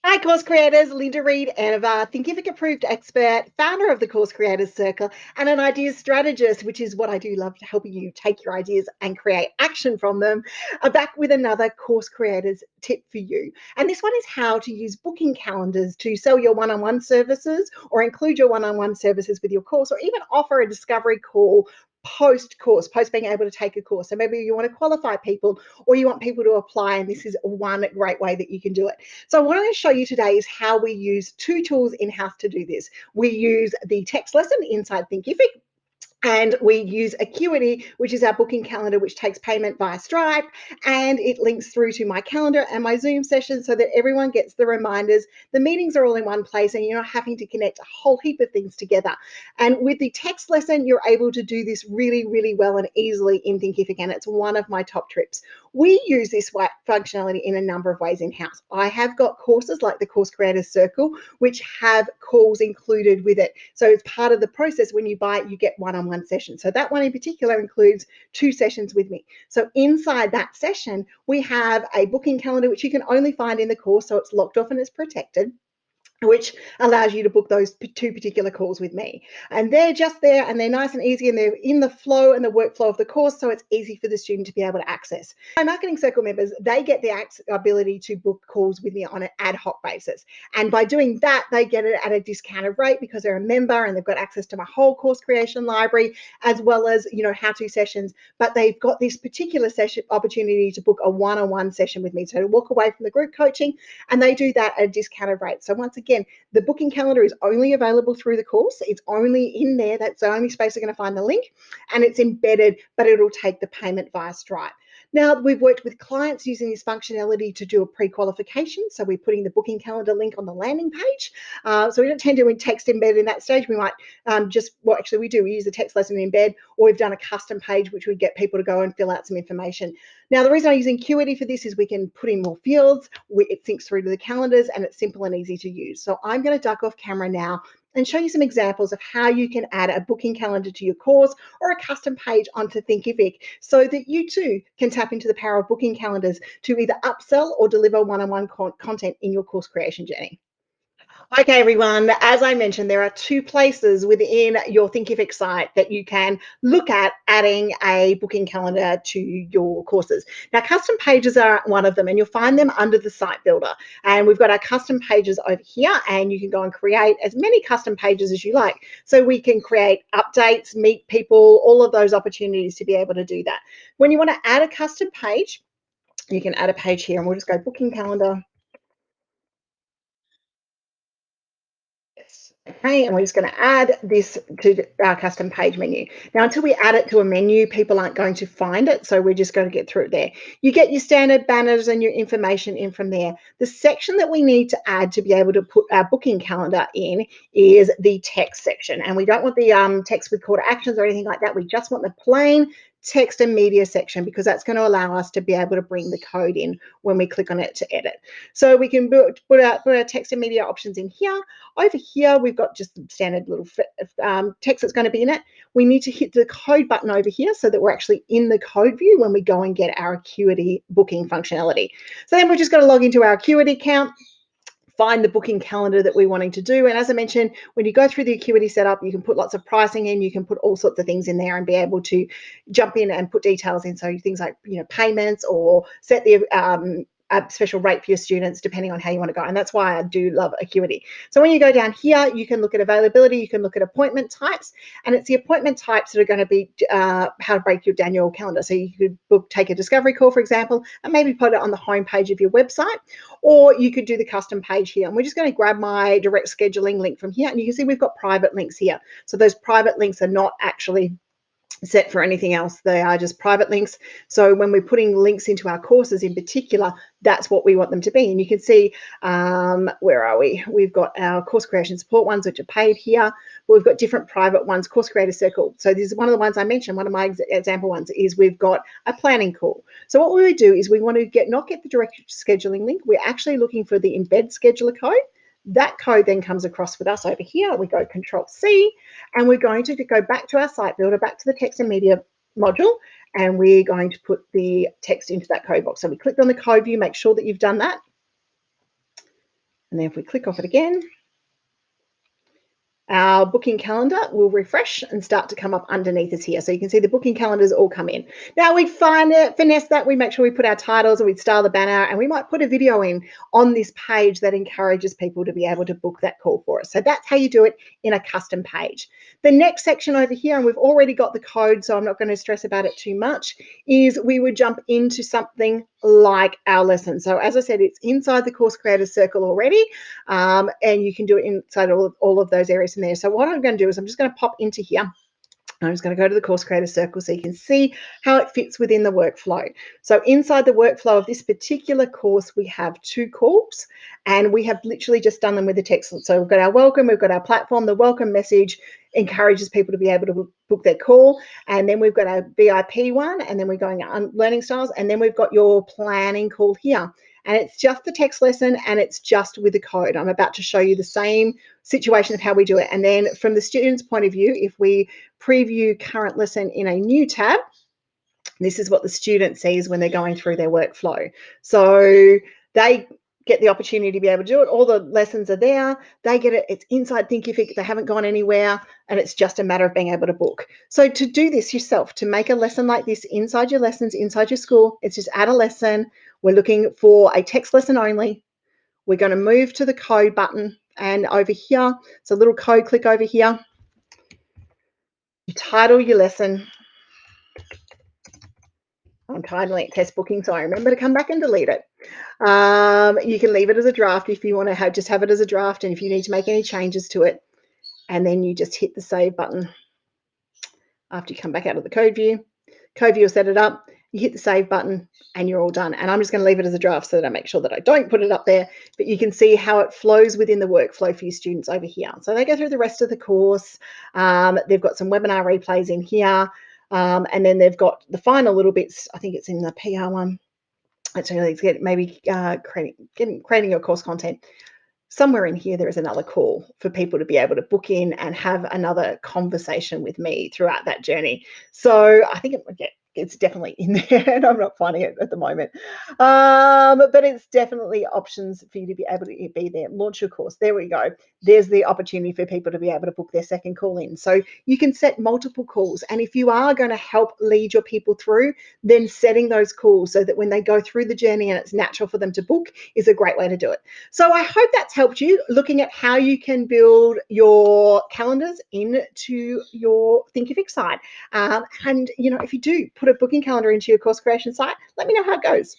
Hi, course creators. Linda Reed-Enever, Thinkific approved expert, founder of the Course Creators Circle, and an ideas strategist, which is what I do love, helping you take your ideas and create action from them. I'm back with another course creators tip for you. And this one is how to use booking calendars to sell your one-on-one services or include your one-on-one services with your course, or even offer a discovery call post being able to take a course. So maybe you want to qualify people or you want people to apply, and this is one great way that you can do it. So what I'm going to show you today is how we use two tools in-house to do this. We use the text lesson inside Thinkific, and we use Acuity, which is our booking calendar, which takes payment via Stripe, and it links through to my calendar and my Zoom session so that everyone gets the reminders. The meetings are all in one place and you're not having to connect a whole heap of things together. And with the text lesson, you're able to do this really, really well and easily in Thinkific, and it's one of my top trips. We use this functionality in a number of ways in-house. I have got courses like the Course Creators Circle, which have calls included with it. So it's part of the process. When you buy it, you get one-on-one session. So that one in particular includes 2 sessions with me. So inside that session, we have a booking calendar, which you can only find in the course. So it's locked off and it's protected, which allows you to book those 2 particular calls with me. And they're just there and they're nice and easy and they're in the flow and the workflow of the course, so it's easy for the student to be able to access. My Marketing Circle members, they get the ability to book calls with me on an ad hoc basis. And by doing that, they get it at a discounted rate because they're a member and they've got access to my whole course creation library, as well as, how-to sessions. But they've got this particular session opportunity to book a one-on-one session with me. So to walk away from the group coaching, and they do that at a discounted rate. So once again, the booking calendar is only available through the course. It's only in there. That's the only space you're going to find the link, and it's embedded, but it'll take the payment via Stripe. Now, we've worked with clients using this functionality to do a pre-qualification. So we're putting the booking calendar link on the landing page. So we don't tend to text embed in that stage. We might we do. We use the text lesson embed, or we've done a custom page, which we get people to go and fill out some information. Now, the reason I'm using Acuity for this is we can put in more fields. It syncs through to the calendars, and it's simple and easy to use. So I'm going to duck off camera now and show you some examples of how you can add a booking calendar to your course or a custom page onto Thinkific, so that you too can tap into the power of booking calendars to either upsell or deliver one-on-one content in your course creation journey. Okay, everyone, as I mentioned, there are 2 places within your Thinkific site that you can look at adding a booking calendar to your courses. Now, custom pages are one of them, and you'll find them under the site builder. And we've got our custom pages over here, and you can go and create as many custom pages as you like. So we can create updates, meet people, all of those opportunities to be able to do that. When you want to add a custom page, you can add a page here, and we'll just go booking calendar. Okay, and we're just going to add this to our custom page menu. Now, until we add it to a menu, people aren't going to find it, so we're just going to get through it there. You get your standard banners and your information in from there. The section that we need to add to be able to put our booking calendar in is the text section, and we don't want the text with call to actions or anything like that. We just want the plain text and media section, because that's going to allow us to be able to bring the code in when we click on it to edit. So we can put our text and media options in here. Over here, we've got just the standard little text that's going to be in it. We need to hit the code button over here so that we're actually in the code view when we go and get our Acuity booking functionality. So then we're just going to log into our Acuity account, find the booking calendar that we're wanting to do. And as I mentioned, when you go through the Acuity setup, you can put lots of pricing in, you can put all sorts of things in there and be able to jump in and put details in. So things like, payments, or set the a special rate for your students, depending on how you want to go. And that's why I do love Acuity. So when you go down here, you can look at availability, you can look at appointment types, and it's the appointment types that are going to be how to break your Daniel calendar. So you could take a discovery call, for example, and maybe put it on the home page of your website, or you could do the custom page here. And we're just going to grab my direct scheduling link from here, and you can see we've got private links here. So those private links are not actually set for anything else. They are just private links. So when we're putting links into our courses in particular, that's what we want them to be. And you can see, where are we? We've got our course creation support ones, which are paid here. We've got different private ones, Course Creator Circle. So this is one of the ones I mentioned. One of my example ones is we've got a planning call. So what we would do is we want to not get the direct scheduling link. We're actually looking for the Embed Scheduler code. That code then comes across with us over here. We go Control-C, and we're going to go back to our site builder, back to the text and media module, and we're going to put the text into that code box. So we clicked on the code view, make sure that you've done that. And then if we click off it again, our booking calendar will refresh and start to come up underneath us here. So you can see the booking calendars all come in. Now we finesse that, we make sure we put our titles and we style the banner, and we might put a video in on this page that encourages people to be able to book that call for us. So that's how you do it in a custom page. The next section over here, and we've already got the code, so I'm not going to stress about it too much, is we would jump into something like our lesson. So as I said, it's inside the Course Creators Circle already, and you can do it inside all of those areas in there. So what I'm going to do is I'm just going to pop into here. I'm just going to go to the Course Creator Circle so you can see how it fits within the workflow. So inside the workflow of this particular course, we have 2 calls, and we have literally just done them with the text. So we've got our welcome, we've got our platform. The welcome message encourages people to be able to book their call, and then we've got our VIP one, and then we're going on learning styles, and then we've got your planning call here. And it's just the text lesson, and it's just with the code. I'm about to show you the same situation of how we do it. And then from the student's point of view, if we preview current lesson in a new tab, this is what the student sees when they're going through their workflow. So they get the opportunity to be able to do it. All the lessons are there. They get it. It's inside Thinkific. They haven't gone anywhere, and it's just a matter of being able to book. So to do this yourself, to make a lesson like this inside your lessons, inside your school, it's just add a lesson. We're looking for a text lesson only. We're going to move to the code button, and over here, it's a little code, click over here. You title your lesson. I'm titling it test booking, so I remember to come back and delete it. You can leave it as a draft if you want to just have it as a draft, and if you need to make any changes to it, and then you just hit the save button after you come back out of the code view. Code view will set it up. You hit the save button and you're all done. And I'm just going to leave it as a draft so that I make sure that I don't put it up there, but you can see how it flows within the workflow for your students over here. So they go through the rest of the course. They've got some webinar replays in here. And then they've got the final little bits. I think it's in the PR one. Actually, it's maybe creating your course content. Somewhere in here, there is another call for people to be able to book in and have another conversation with me throughout that journey. So I think it's definitely in there, and I'm not finding it at the moment. But it's definitely options for you to be able to be there. Launch your course. There we go. There's the opportunity for people to be able to book their second call in. So you can set multiple calls. And if you are going to help lead your people through, then setting those calls so that when they go through the journey and it's natural for them to book is a great way to do it. So I hope that's helped you looking at how you can build your calendars into your Thinkific site. And, if you do put a booking calendar into your course creation site, let me know how it goes.